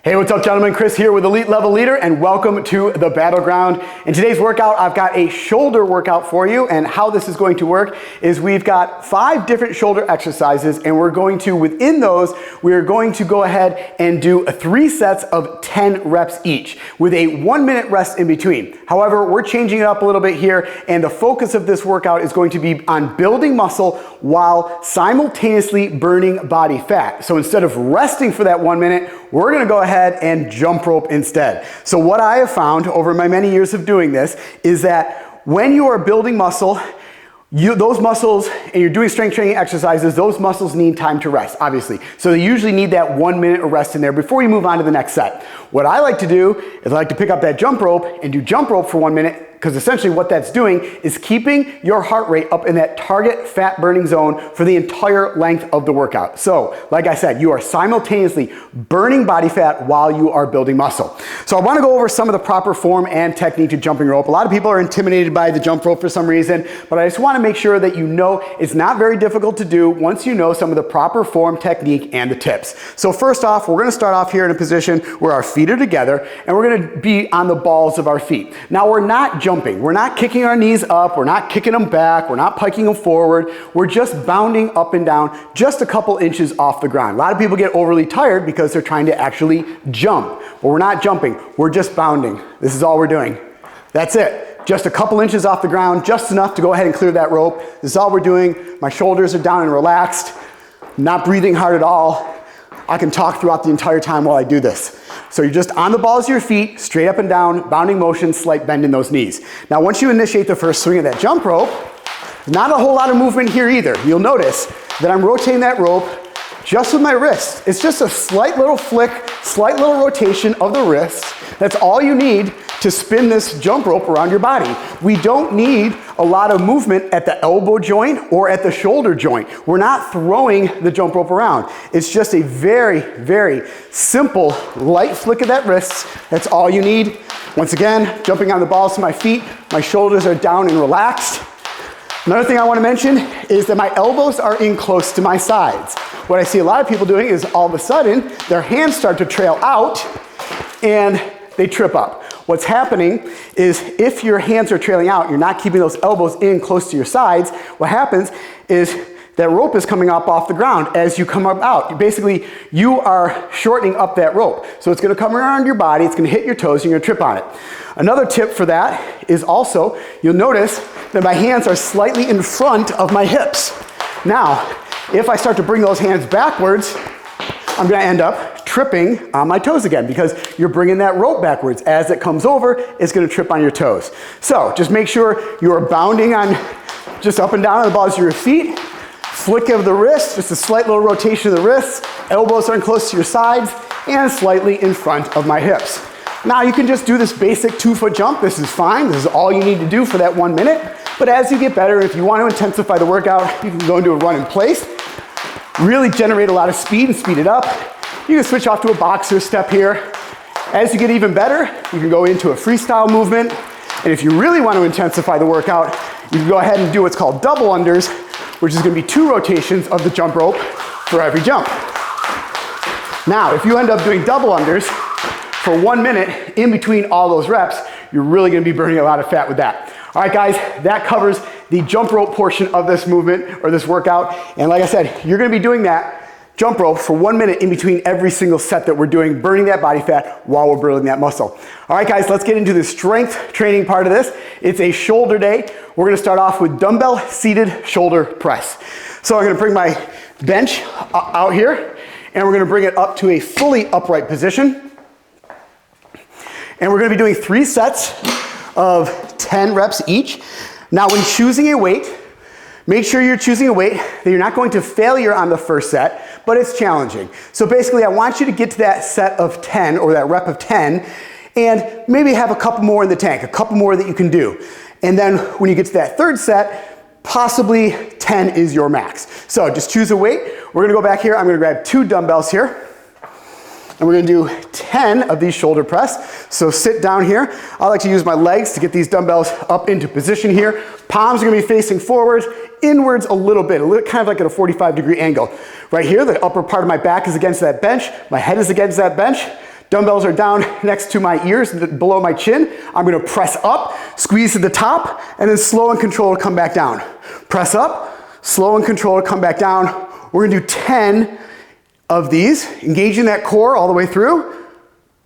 Hey, what's up, gentlemen? Chris here with Elite Level Leader, and welcome to the Battleground. In today's workout, I've got a shoulder workout for you, and how this is going to work is we've got 5 different shoulder exercises, and we're going to, within those, we're going to go ahead and do 3 sets of 10 reps each, with a 1-minute rest in between. However, we're changing it up a little bit here, and the focus of this workout is going to be on building muscle while simultaneously burning body fat. So instead of resting for that 1 minute, we're gonna go ahead and jump rope instead. So what I have found over my many years of doing this is that when you are building muscle, those muscles, and you're doing strength training exercises, those muscles need time to rest, obviously. So they usually need that 1 minute of rest in there before you move on to the next set. What I like to do is I like to pick up that jump rope and do jump rope for 1 minute, because essentially what that's doing is keeping your heart rate up in that target fat burning zone for the entire length of the workout. So, like I said, you are simultaneously burning body fat while you are building muscle. So I want to go over some of the proper form and technique to jumping rope. A lot of people are intimidated by the jump rope for some reason, but I just want to make sure that you know it's not very difficult to do once you know some of the proper form, technique, and the tips. So first off, we're going to start off here in a position where our feet are together, and we're going to be on the balls of our feet. Now we're not jumping. We're not kicking our knees up, we're not kicking them back, we're not piking them forward, we're just bounding up and down just a couple inches off the ground. A lot of people get overly tired because they're trying to actually jump, but we're not jumping, we're just bounding. This is all we're doing. That's it. Just a couple inches off the ground, just enough to go ahead and clear that rope. This is all we're doing. My shoulders are down and relaxed, not breathing hard at all. I can talk throughout the entire time while I do this. So you're just on the balls of your feet, straight up and down, bounding motion, slight bend in those knees. Now once you initiate the first swing of that jump rope, not a whole lot of movement here either. You'll notice that I'm rotating that rope just with my wrist. It's just a slight little flick, slight little rotation of the wrist. That's all you need to spin this jump rope around your body. We don't need a lot of movement at the elbow joint or at the shoulder joint. We're not throwing the jump rope around. It's just a very, very simple, light flick of that wrist. That's all you need. Once again, jumping on the balls of my feet, my shoulders are down and relaxed. Another thing I want to mention is that my elbows are in close to my sides. What I see a lot of people doing is all of a sudden, their hands start to trail out and they trip up. What's happening is if your hands are trailing out, you're not keeping those elbows in close to your sides, what happens is that rope is coming up off the ground as you come up out. Basically, you are shortening up that rope. So it's gonna come around your body, it's gonna hit your toes, and you're gonna trip on it. Another tip for that is also, you'll notice that my hands are slightly in front of my hips. Now, if I start to bring those hands backwards, I'm gonna end up tripping on my toes again because you're bringing that rope backwards. As it comes over, it's gonna trip on your toes. So just make sure you are bounding on just up and down on the balls of your feet, flick of the wrist, just a slight little rotation of the wrists, elbows are close to your sides, and slightly in front of my hips. Now you can just do this basic 2-foot jump. This is fine. This is all you need to do for that 1 minute. But as you get better, if you want to intensify the workout, you can go into a run in place. Really generate a lot of speed and speed it up. You can switch off to a boxer step here. As you get even better, you can go into a freestyle movement. And if you really want to intensify the workout, you can go ahead and do what's called double unders, which is going to be 2 rotations of the jump rope for every jump. Now, if you end up doing double unders for 1 minute in between all those reps, you're really going to be burning a lot of fat with that. All right, guys, that covers the jump rope portion of this movement or this workout. And like I said, you're going to be doing that jump rope for 1 minute in between every single set that we're doing, burning that body fat while we're building that muscle. All right, guys, let's get into the strength training part of this. It's a shoulder day. We're going to start off with dumbbell seated shoulder press. So I'm going to bring my bench out here, and we're going to bring it up to a fully upright position. And we're going to be doing 3 sets of 10 reps each. Now, when choosing a weight, make sure you're choosing a weight that you're not going to failure on the first set, but it's challenging. So basically, I want you to get to that set of 10 or that rep of 10 and maybe have a couple more in the tank, a couple more that you can do. And then when you get to that third set, possibly 10 is your max. So just choose a weight. We're gonna go back here. I'm gonna grab 2 dumbbells here. And we're gonna do 10 of these shoulder press. So sit down here. I like to use my legs to get these dumbbells up into position here. Palms are gonna be facing forwards, inwards a little bit, kind of like at a 45-degree angle. Right here, the upper part of my back is against that bench. My head is against that bench. Dumbbells are down next to my ears, below my chin. I'm gonna press up, squeeze to the top, and then slow and controlled come back down. Press up, slow and controlled come back down. We're gonna do 10 of these, engaging that core all the way through.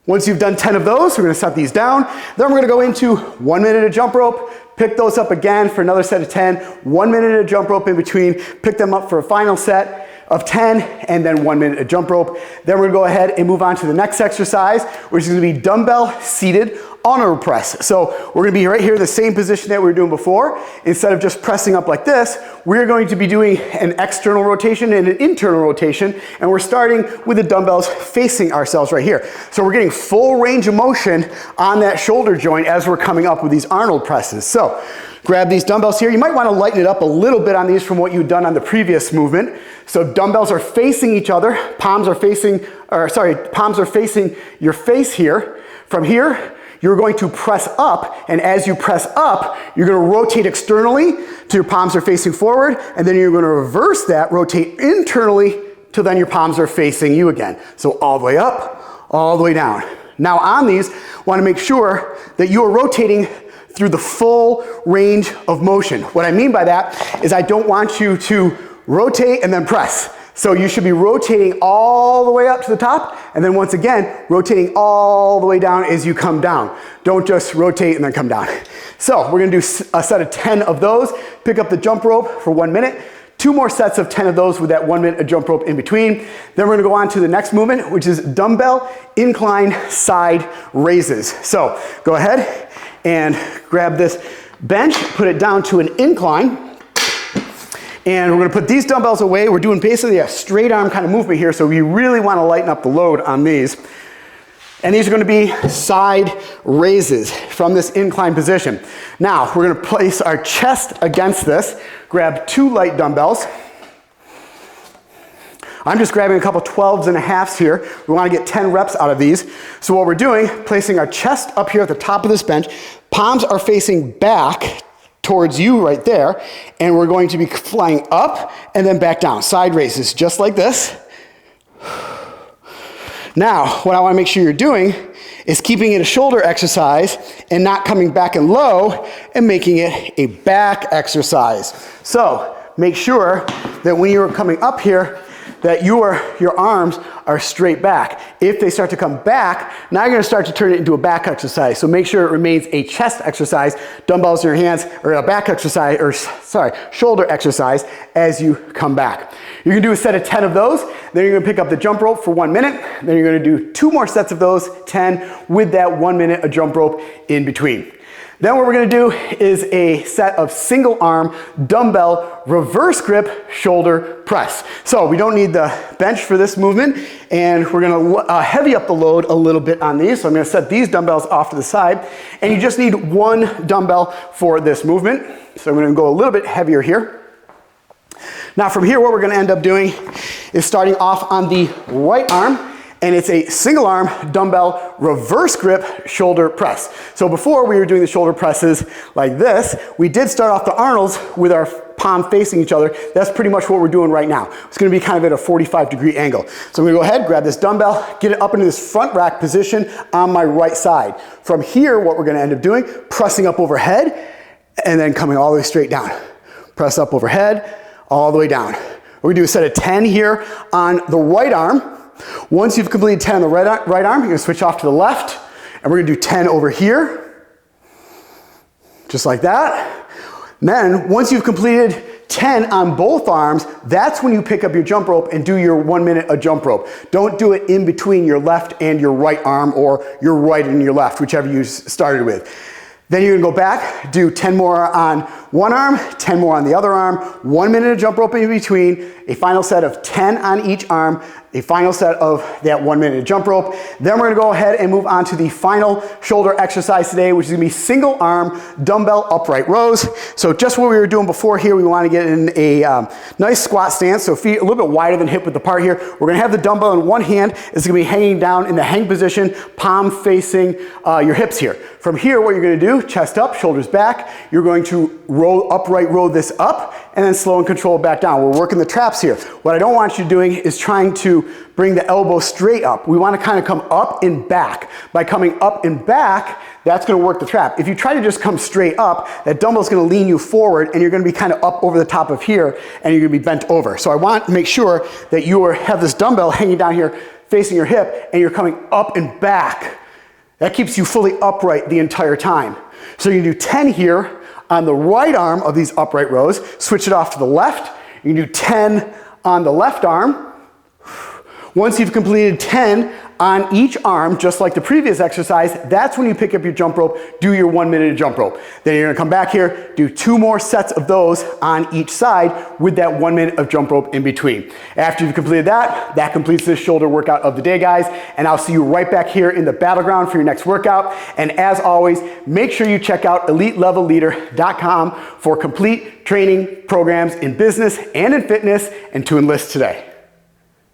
Once you've done 10 of those, we're gonna set these down. Then we're gonna go into 1 minute of jump rope, pick those up again for another set of 10, 1 minute of jump rope in between, pick them up for a final set of 10, and then 1 minute of jump rope. Then we're gonna go ahead and move on to the next exercise, which is gonna be dumbbell seated Arnold press. So we're gonna be right here in the same position that we were doing before. Instead of just pressing up like this, we're going to be doing an external rotation and an internal rotation, and we're starting with the dumbbells facing ourselves right here. So we're getting full range of motion on that shoulder joint as we're coming up with these Arnold presses. So grab these dumbbells here. You might wanna lighten it up a little bit on these from what you've done on the previous movement. So dumbbells are facing each other, palms are facing your face here. From here, you're going to press up, and as you press up, you're gonna rotate externally till your palms are facing forward, and then you're gonna reverse that, rotate internally till then your palms are facing you again. So all the way up, all the way down. Now on these, wanna make sure that you are rotating through the full range of motion. What I mean by that is I don't want you to rotate and then press. So you should be rotating all the way up to the top, and then once again, rotating all the way down as you come down. Don't just rotate and then come down. So we're gonna do a set of 10 of those, pick up the jump rope for 1 minute, 2 more sets of 10 of those with that 1 minute of jump rope in between. Then we're gonna go on to the next movement, which is dumbbell incline side raises. So go ahead and grab this bench, put it down to an incline. And we're gonna put these dumbbells away. We're doing basically a straight arm kind of movement here, so we really wanna lighten up the load on these. And these are gonna be side raises from this incline position. Now, we're gonna place our chest against this, grab 2 light dumbbells. I'm just grabbing a couple 12s and a halves here. We wanna get 10 reps out of these. So what we're doing, placing our chest up here at the top of this bench, palms are facing back towards you right there, and we're going to be flying up and then back down. Side raises, just like this. Now, what I wanna make sure you're doing is keeping it a shoulder exercise and not coming back and low and making it a back exercise. So make sure that when you're coming up here, that your arms are straight back. If they start to come back, now you're gonna start to turn it into a back exercise. So make sure it remains a chest exercise, dumbbells in your hands, or a back exercise, shoulder exercise as you come back. You're gonna do a set of 10 of those, then you're gonna pick up the jump rope for 1 minute, then you're gonna do 2 more sets of those, 10, with that 1 minute of jump rope in between. Then what we're gonna do is a set of single arm dumbbell reverse grip shoulder press. So we don't need the bench for this movement, and we're gonna heavy up the load a little bit on these. So I'm gonna set these dumbbells off to the side, and you just need 1 dumbbell for this movement. So I'm gonna go a little bit heavier here. Now from here, what we're gonna end up doing is starting off on the right arm, and it's a single arm dumbbell reverse grip shoulder press. So before we were doing the shoulder presses like this, we did start off the Arnolds with our palm facing each other. That's pretty much what we're doing right now. It's gonna be kind of at a 45-degree angle. So I'm gonna go ahead, grab this dumbbell, get it up into this front rack position on my right side. From here, what we're gonna end up doing, pressing up overhead, and then coming all the way straight down. Press up overhead, all the way down. We're gonna do a set of 10 here on the right arm. Once you've completed 10 on the right arm, you're gonna switch off to the left, and we're gonna do 10 over here, just like that. And then, once you've completed 10 on both arms, that's when you pick up your jump rope and do your 1 minute of jump rope. Don't do it in between your left and your right arm, or your right and your left, whichever you started with. Then you're gonna go back, do 10 more on one arm, 10 more on the other arm, 1 minute of jump rope in between, a final set of 10 on each arm, a final set of that 1 minute of jump rope. Then we're gonna go ahead and move on to the final shoulder exercise today, which is gonna be single arm dumbbell upright rows. So just what we were doing before here, we wanna get in a nice squat stance, so feet a little bit wider than hip width apart here. We're gonna have the dumbbell in one hand. It's gonna be hanging down in the hang position, palm facing your hips here. From here, what you're gonna do, chest up, shoulders back, you're going to upright row this up, and then slow and controlled back down. We're working the traps here. What I don't want you doing is trying to bring the elbow straight up. We want to kind of come up and back. By coming up and back, that's going to work the trap. If you try to just come straight up, that dumbbell is going to lean you forward and you're going to be kind of up over the top of here and you're going to be bent over. So I want to make sure that you have this dumbbell hanging down here facing your hip and you're coming up and back. That keeps you fully upright the entire time. So you can do 10 here on the right arm of these upright rows, switch it off to the left. You can do 10 on the left arm. Once you've completed 10 on each arm, just like the previous exercise, that's when you pick up your jump rope, do your 1 minute of jump rope. Then you're gonna come back here, do 2 more sets of those on each side with that 1 minute of jump rope in between. After you've completed that, that completes this shoulder workout of the day, guys. And I'll see you right back here in the battleground for your next workout. And as always, make sure you check out EliteLevelLeader.com for complete training programs in business and in fitness and to enlist today.